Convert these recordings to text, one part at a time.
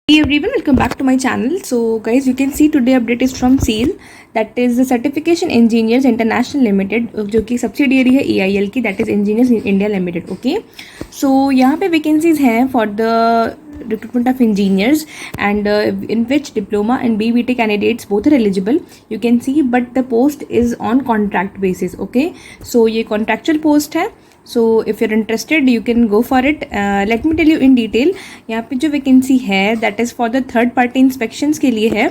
Hey everyone, welcome back to my channel. So guys, you can see today update is from SEAL, that is the Certification Engineers International Limited, जो कि subsidiary है EIL की, that is Engineers in India Limited. Okay, so यहाँ पे vacancies हैं for the recruitment of engineers and in which diploma and BBT candidates both are eligible. You can see, but the post is on contract basis. Okay, so ये contractual post है. So if you're interested you can go for it. Let me tell you in detail. यहाँ पे जो vacancy है that is for the third party inspections के लिए है.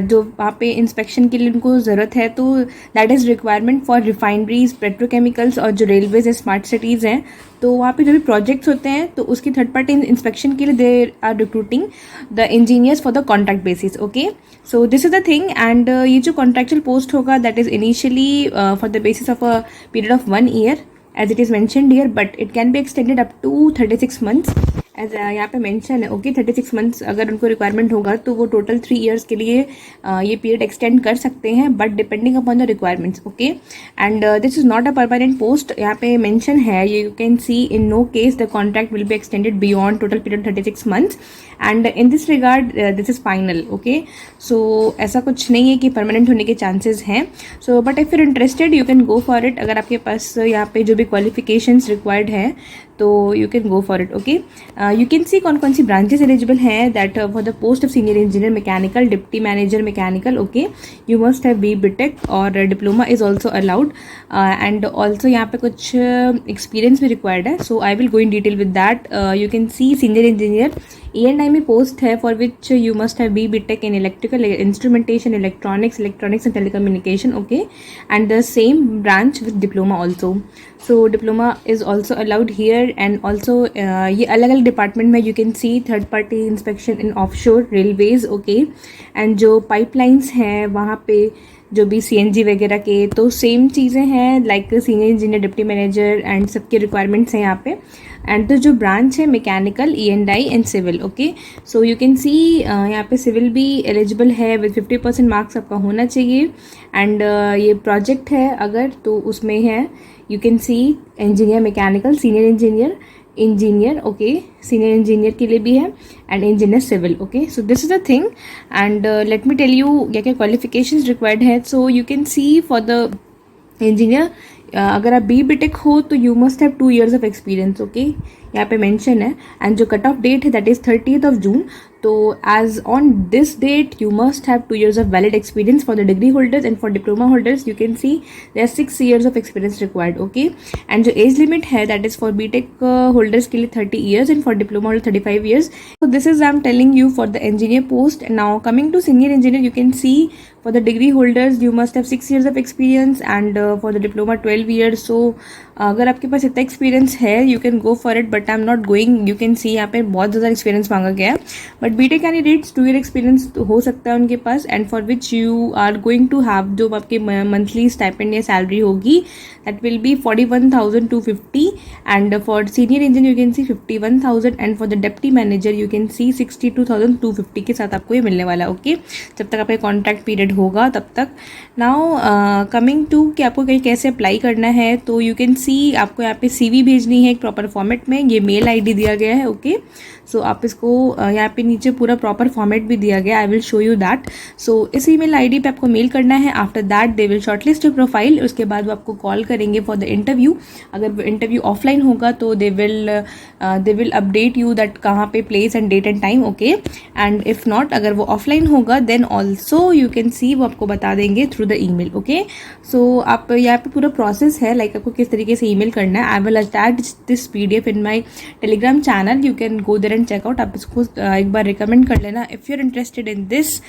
जो वहाँ पे इंस्पेक्शन के लिए उनको ज़रूरत है, तो that is requirement for refineries, petrochemicals और जो रेलवेज स्मार्ट सिटीज़ हैं, तो वहाँ पे जो भी प्रोजेक्ट्स होते हैं तो उसकी थर्ड पार्टी इंस्पेक्शन के लिए they are recruiting the engineers for the contract basis. Okay, so this is the thing. And ये जो कॉन्ट्रैक्चुअल पोस्ट होगा that is initially for the basis of a period of 1 year as it is mentioned here, but it can be extended up to 36 months as यहाँ पे mention है. Okay, 36 months अगर उनको requirement होगा तो वो total 3 years के लिए ये पीरियड एक्सटेंड कर सकते हैं, but depending upon the requirements. Okay, and this is not a permanent post. यहाँ पे मेंशन है, you can see in no case the contract will be extended beyond total period 36 months and in this regard this is final. Okay, so ऐसा कुछ नहीं है कि permanent होने के चांसेस हैं. So but if you're interested you can go for it. अगर आपके पास यहाँ पे जो भी क्वालिफिकेशंस रिक्वायर्ड है तो you can go for it. Okay, you can see कौन कौन सी ब्रांचेस एलिजिबल हैं. That for the post of senior engineer mechanical, deputy manager mechanical. Okay, you must have BTech और diploma is also allowed. And also यहाँ पे कुछ experience भी required है. So I will go in detail with that. You can see senior engineer E&I में post है for which you must have BTech in electrical instrumentation, electronics and telecommunication. Okay, and the same branch with diploma also. So diploma is also allowed here. And also ये अलग अलग department में you can C third party inspection in offshore railways. Okay, and जो pipelines हैं वहाँ पे जो भी CNG वगैरह के, तो सेम चीज़ें हैं like senior engineer, deputy manager and सबके रिक्वायरमेंट्स हैं यहाँ पे. एंड तो जो ब्रांच है mechanical, E&I and civil. Okay, so you can see यहाँ पे सिविल भी एलिजिबल है विद 50% मार्क्स आपका होना चाहिए. एंड ये प्रोजेक्ट है अगर तो उसमें है you can see engineer mechanical, senior engineer. Okay, senior engineer के लिए भी है and engineer civil. Okay, so this is the thing. And let me tell you क्या क्या क्वालिफिकेशंस रिक्वायर्ड है. So you can see for the engineer अगर आप BTech हो तो you must have 2 years of experience. Okay, यहाँ पे mention है. एंड जो कट ऑफ डेट है दैट इज 30th June. तो age on this date you must have 2 years of valid experience for the degree holders. And for diploma holders you can see there are 6 years of experience required. Okay, and जो age limit है that is for BTech holders के लिए 30 years and for diploma holder 35 years. So this is I'm telling you for the engineer post. Now coming to senior engineer, you can see for the degree holders you must have 6 years of experience and for the diploma 12 years. So अगर आपके पास इतना experience है you can go for it, but I am not going. You can see यहाँ पे बहुत ज़्यादा experience मांगा गया है, but BTech candidates 2 year experience हो सकता है उनके पास. And for which you are going to have जो आपकी मंथली स्टाइपेंड या सैलरी होगी that will be 41,250. And for senior engineer you can see 51,000 and for the deputy manager you can सी 62,250 के साथ आपको ये मिलने वाला. ओके, जब तक आपका कॉन्ट्रैक्ट पीरियड होगा तब तक. नाउ कमिंग टू कि आपको कहीं कैसे अप्लाई करना है, तो यू कैन सी आपको यहाँ पे CV भेजनी है एक प्रॉपर फॉर्मेट में. ये मेल ID दिया गया है. ओके, सो आप इसको यहाँ पे नीचे पूरा प्रॉपर फॉर्मेट भी दिया गया. I will show you that. So इस ईमेल ID पे आपको मेल करना है. After that they will shortlist your profile. उसके बाद वो आपको कॉल करेंगे फॉर द इंटरव्यू. अगर इंटरव्यू ऑफलाइन होगा तो they will update you that कहाँ पे place and date and time. Okay, and if not अगर वो ऑफलाइन होगा then also you can see वो आपको बता देंगे थ्रू द ईमेल. ओके, सो आप यहाँ पे पूरा प्रोसेस है लाइक आपको किस तरीके से ईमेल करना है. I will attach this PDF in my Telegram channel. You can go there and check out. आप इसको एक बार रिकमेंड कर लेना if you are interested in this.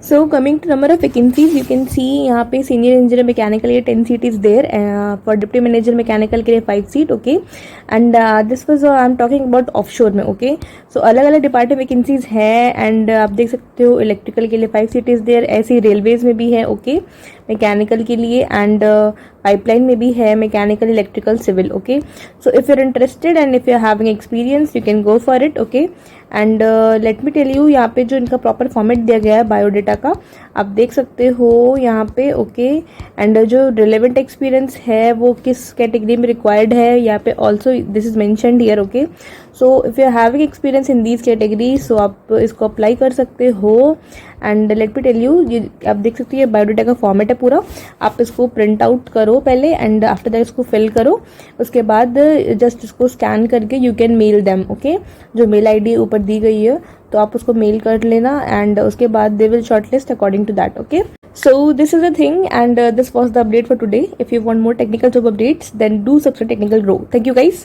So coming to number of vacancies you can see यहाँ पे senior engineer mechanical के लिए 10 seat is there. For deputy manager mechanical के लिए 5 seat. Okay, and this was I am talking about offshore में. Okay, सो अलग अलग department vacancies है. एंड आप देख सकते हो इलेक्ट्रिकल के लिए 5 seat इज देयर. ऐसे ही रेलवेज में भी है. ओके, मैकेनिकल के लिए एंड पाइपलाइन में भी है mechanical, electrical, civil. Okay, so if you are interested and if you are having experience you can go for it. Okay, and let me tell you यहाँ पे जो इनका प्रॉपर फॉर्मेट दिया गया है बायोडेटा का आप देख सकते हो यहाँ पे. ओके, एंड जो रिलेवेंट एक्सपीरियंस है वो किस कैटेगरी में रिक्वायर्ड है यहाँ पे also this is mentioned here. Okay, so if you are having experience in these category, so आप इसको अप्लाई कर सकते हो। And let me tell you, ये आप देख सकते हैं बायोडाटा का फॉर्मेट है पूरा। आप इसको प्रिंट आउट करो पहले, एंड आफ्टर दैट इसको फिल करो। उसके बाद जस्ट इसको स्कैन करके you can mail them, okay. जो मेल आईडी ऊपर दी गई है तो आप उसको मेल कर लेना, एंड उसके बाद they will shortlist according to that, okay. So this is the thing, and this was the update for today. If you want more technical job updates, then do subscribe Technical Grow. Thank you guys.